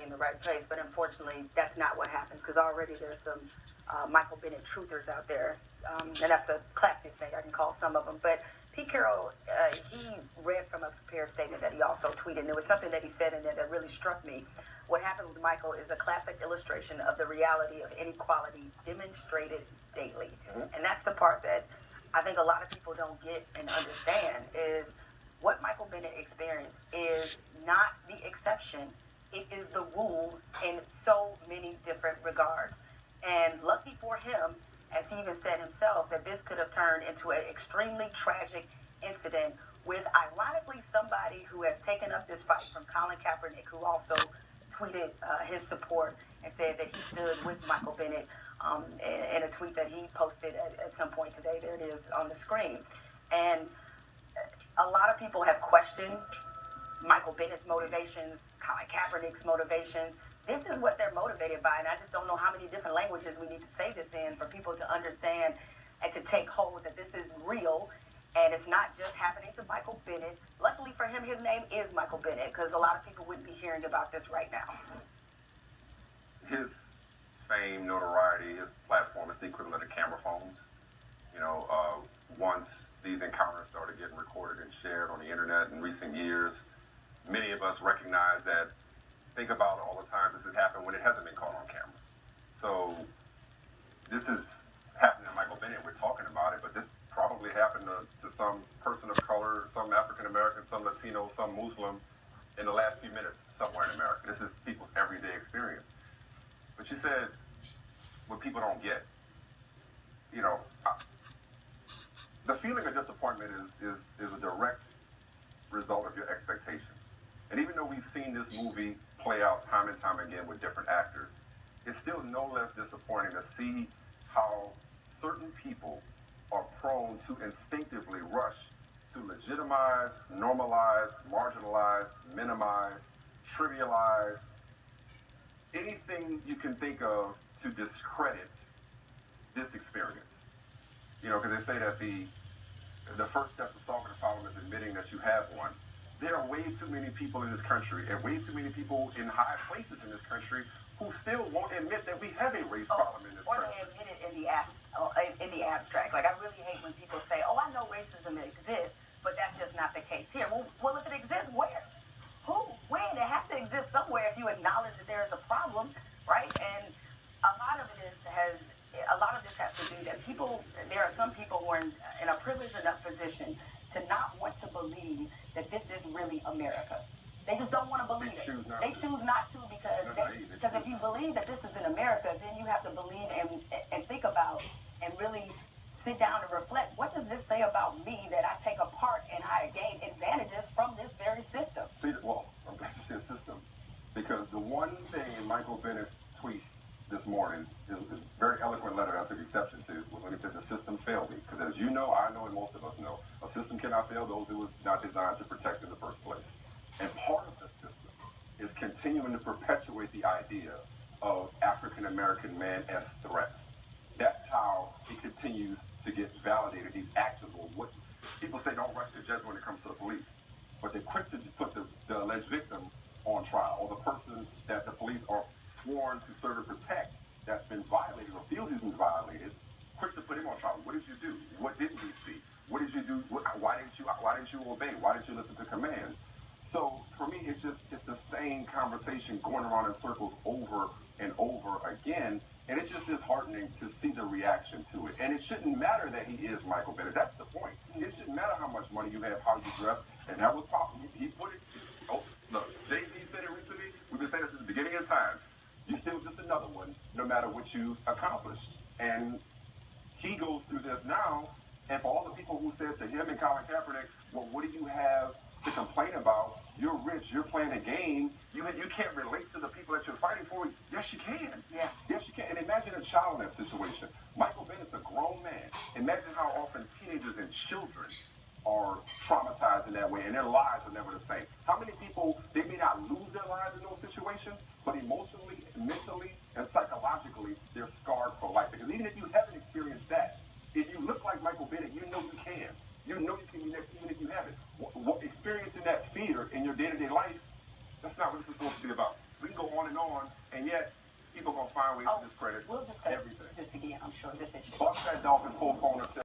in the right place, but unfortunately, that's not what happens because already there's some Michael Bennett truthers out there, and that's a classic thing. I can call some of them, but Pete Carroll, he read from a prepared statement that he also tweeted, and there was something that he said in there that really struck me. What happened with Michael is a classic illustration of the reality of inequality demonstrated daily, and that's the part that I think a lot of people don't get and understand is what Michael Bennett experienced is not the exception. It is the rule in so many different regards. And lucky for him, as he even said himself, that this could have turned into an extremely tragic incident with, ironically, somebody who has taken up this fight from Colin Kaepernick, who also tweeted his support and said that he stood with Michael Bennett in a tweet that he posted at some point today. There it is on the screen. And a lot of people have questioned Michael Bennett's motivations, Colin Kaepernick's motivations. This is what they're motivated by, and I just don't know how many different languages we need to say this in for people to understand and to take hold that this is real, and it's not just happening to Michael Bennett. Luckily for him, his name is Michael Bennett, because a lot of people wouldn't be hearing about this right now. His fame, notoriety, his platform is the equivalent of camera phones. You know, once these encounters started getting recorded and shared on the internet in recent years, many of us recognize that, think about all the times this has happened when it hasn't been caught on camera. So this is happening to Michael Bennett, we're talking about it, but this probably happened to some person of color, some African American, some Latino, some Muslim in the last few minutes somewhere in America. This is people's everyday experience. But you said what people don't get, you know, the feeling of disappointment is a direct result of your expectations. And even though we've seen this movie play out time and time again with different actors, it's still no less disappointing to see how certain people are prone to instinctively rush to legitimize, normalize, marginalize, minimize, trivialize, anything you can think of to discredit this experience. You know, because they say that the first step to solving a problem is admitting that you have one. There are way too many people in this country and way too many people in high places in this country who still won't admit that we have a race problem in this country. Or they admit it in the abstract. Like, I really hate when people say, oh, I know racism exists, but that's just not the case here. Well, if it exists, where? Who? When? It has to exist somewhere if you acknowledge that there is a problem, right? And a lot of this has to do that there are some people who are in a privileged enough position to not want to believe that this is really America. They just don't want to believe it. They choose not to because if you believe that this is in America, then you have to believe and think about and really sit down and reflect, what does this say about me that I take a part and I gain advantages from this very system? See, well, I'm glad you said system, because the one thing in Michael Bennett's tweet this morning is a very eloquent letter I took exception to was when he said the system failed me. Because as you know, I know, and most of us know, a system cannot fail those it was not designed to protect in the first place. And part of the system is continuing to perpetuate the idea of African American man as threats. That's how it continues to get validated. These acts of what people say, don't rush to judgment when it comes to the police, but they're quick to put the alleged victim on trial, or the person that the police are sworn to serve and protect that's been violated or feels he's been violated, quick to put him on trial. What did you do? What didn't we see? What did you do? Why didn't you obey? Why didn't you listen to commands? So for me, it's the same conversation going around in circles over and over again, and it's just disheartening to see the reaction to it. And it shouldn't matter that he is Michael Bennett. That's the point. It shouldn't matter how much money you have, how you dress, and that was probably he put it. Oh, look, Jay-Z said it recently. We've been saying this since the beginning of time. You still just another one, no matter what you accomplished. And he goes through this now, and for all the people who said to him and Colin Kaepernick, well, what do you have to complain about? You're rich, you're playing a game, you can't relate to the people that you're fighting for. Yes, you can. Yeah. Yes, you can. And imagine a child in that situation. Michael Bennett's a grown man. Imagine how often teenagers and children are traumatized in that way, and their lives are never the same. How many people, they may not lose their lives in those situations, but emotionally, mentally, and psychologically, they're scarred for life. Because even if you haven't experienced that, if you look like Michael Bennett, you know you can. You know you can be next, even if you haven't. Experiencing that fear in your day-to-day life, that's not what this is supposed to be about. We can go on and on. on, and yet people are going to find ways to discredit we'll discuss everything. this again, I'm sure, this issue. Bust that Dolphin postponer.